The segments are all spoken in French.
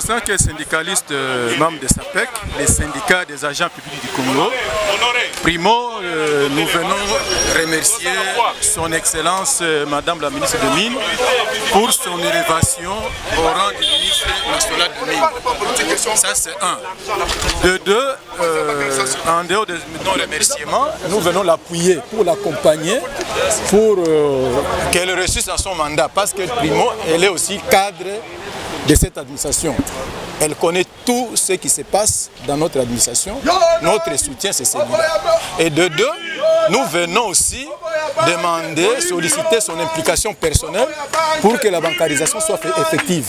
tant que syndicaliste membre de SAPEC, les syndicats des agents publics du Congo, primo, nous venons remercier son Excellence Madame la ministre des Mines pour son élévation au rang de ministre national des Mines. Ça c'est un. De deux, en dehors de nos remerciements, nous venons l'appuyer pour l'accompagner, pour qu'elle réussisse à son mandat, parce que primo, elle est aussi cadre de cette administration. Elle connaît tout ce qui se passe dans notre administration. Notre soutien, c'est celui-là. Et de deux, nous venons aussi demander, solliciter son implication personnelle pour que la bancarisation soit effective.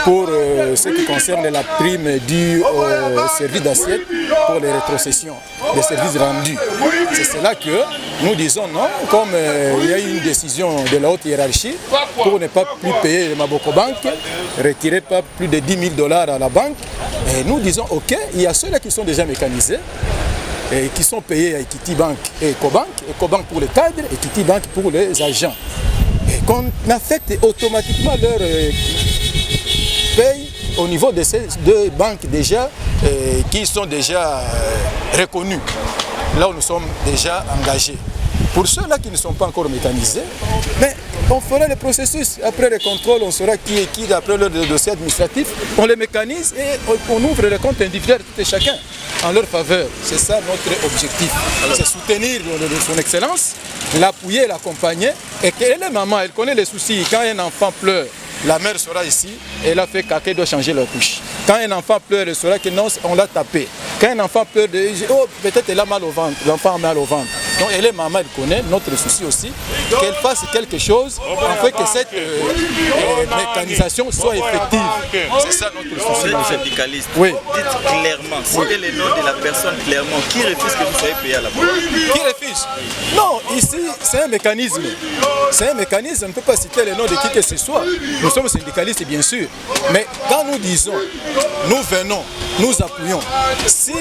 Pour ce qui concerne la prime due au service d'assiette pour les rétrocessions des services rendus. C'est cela que nous disons non, comme il y a eu une décision de la haute hiérarchie pour ne pas plus payer le Maboko Bank, retirer pas plus de 10 000 $ à la banque. Et nous disons ok, il y a ceux-là qui sont déjà mécanisés et qui sont payés à Equity Bank et Ecobank pour les cadres, Equity Bank pour les agents. Et qu'on affecte automatiquement leur paye au niveau de ces deux banques déjà qui sont déjà reconnues. Là où nous sommes déjà engagés. Pour ceux-là qui ne sont pas encore mécanisés, mais on fera le processus. Après le contrôle, on saura qui est qui, d'après le dossier administratif. On les mécanise et on ouvre le compte individuel de tout et chacun en leur faveur. C'est ça notre objectif. C'est soutenir son Excellence, l'appuyer, l'accompagner. Et qu'elle est maman, elle connaît les soucis. Quand un enfant pleure, la mère sera ici, elle a fait caca, elle doit changer leur couche. Quand un enfant pleure, elle sera que non, on l'a tapé. Quand un enfant pleure, oh, peut-être elle a mal au ventre, l'enfant a mal au ventre. Donc elle est maman, elle connaît notre souci aussi, qu'elle fasse quelque chose afin que cette mécanisation soit effective. C'est ça notre souci. Vous êtes syndicaliste. Oui. Dites clairement, citez le nom de la personne clairement. Qui refuse que vous soyez payé à la banque? Qui refuse? Non, ici c'est un mécanisme. C'est un mécanisme, on ne peut pas citer le nom de qui que ce soit. Nous sommes syndicalistes bien sûr. Mais quand nous disons, nous venons, nous appuyons. Si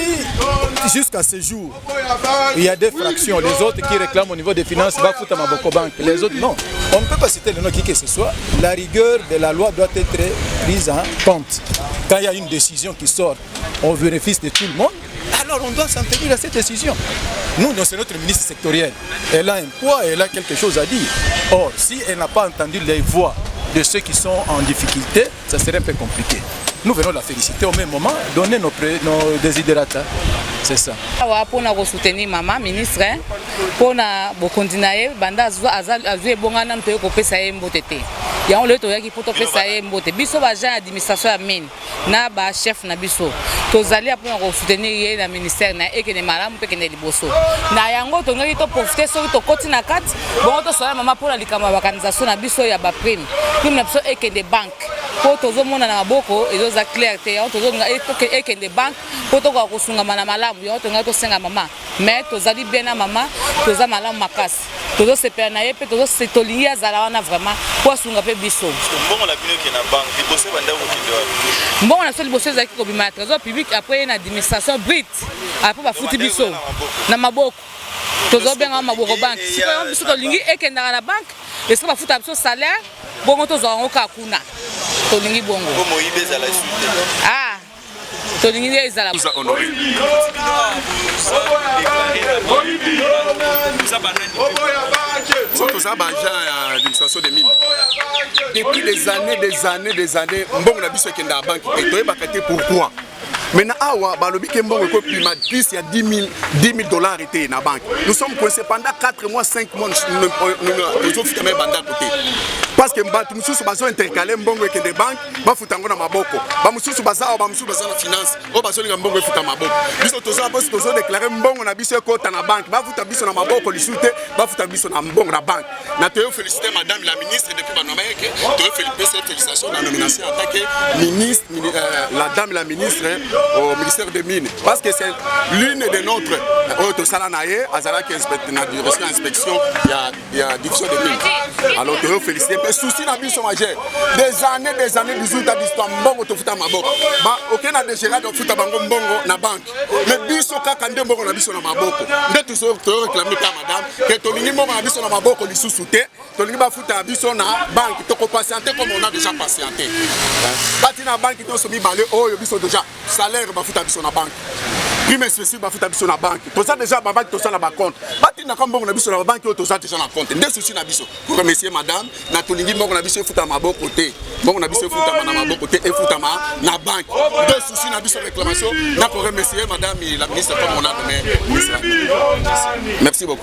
jusqu'à ce jour, il y a des fractions, les autres qui réclament au niveau des finances, va foutre à Maboko Bank, les autres non. On ne peut pas citer le nom qui que ce soit. La rigueur de la loi doit être prise en compte. Quand il y a une décision qui sort au bénéfice de tout le monde, alors on doit s'en tenir à cette décision. Nous, c'est notre ministre sectoriel. Elle a un poids, elle a quelque chose à dire. Or, si elle n'a pas entendu les voix de ceux qui sont en difficulté, ça serait un peu compliqué. Nous venons la féliciter au même moment, donner nos désidérata. C'est ça. Pour soutenir maman ministre, pour continuer, banda azue bongana mpe ko pesa ye mbotete. Ya on le to yaki pour to pesa ye mbote. Biso ba agent administration ya mine na ba chef na biso. Tozali pour soutenir ye na ministère na ekene malamu pe kene liboso. Na yango to ngaki to profiter so to koti na kat, bon to sola maman pour la likama organisation na biso ya ba prime. Prime na biso ekene bank. Pour tozo mona na maboko ezoza clarté, tozo ekene bank pour to ko sunga mana malamu. Yo to ngaki to senga maman. Mais tozali bien na maman, toza malamu makasi. Tozo sepela na ye pe tozo setolingi azala wana vraiment pour sunga pe biso. Mbongo na bino ke na bank, liboso banda ko kindo. Mbongo na so liboso ezaki ko bima trésor public après na administration brute. Après ba futi biso na maboko. Tozo benga maboko bank. Si par exemple biso tolingi ekenda na bank, est-ce que ba futa biso salaire? Bongo tozo ngoka kuna. Tolingi bongo. Comme Ibeza la suite. Ah. Tolingi ezala. Nous a honoré. Nous sommes agents d'administration des mines. Depuis des années, mbongo na biso kenda banque et toye bakate pourquoi. Maintenant, awa balobi ke mbongo ko plus il y a 10 000 $ été na banque. Nous sommes coincés pendant 4 mois, 5 mois nous sommes fitamé banda côté. Parce que mbatu mususu bazo intercaler mbongo kende banque, ba futango na maboko. Ba mususu baza na finance, o bazo linga mbongo futa maboko. Biso tozo déclarer mbongo na biso ko ta na banque, ba futa biso na maboko lisute, ba futa biso na mbongo na banque. Na te féliciter madame la ministre depuis banomé que te félicitations dans la nomination en tant que ministre la dame la ministre au ministère des Mines parce que c'est l'une de notre auto salanaye azala qui inspecte na direction inspection il y a division des mines. Alors te féliciter mais souci na biso majeur des années 18 ans d'histoire mbongo to futa maboko ba ok na dégérer de futa bango mbongo na banque mais biso kaka nde mbongo na biso na maboko nde tu so réclamer ka madame que to lingi mbongo na biso na maboko lisusu te to lingi ba futa biso na banque to ko patienter comme on a déjà patienté bati na banque to so mi balé oyo biso déjà salaire ba futa biso na banque prime spécifique ba futa biso na banque to ça déjà ba banque to ça na ba compte bati na mbongo na biso na banque to ça déjà na compte nde souci na biso pour remercier madame na to lingi mbongo na biso futa maboko te mbongo na biso futa na maboko te et futa na banque deux soucis na biso réclamation na pour remercier madame la ministre comme on a donné merci beaucoup.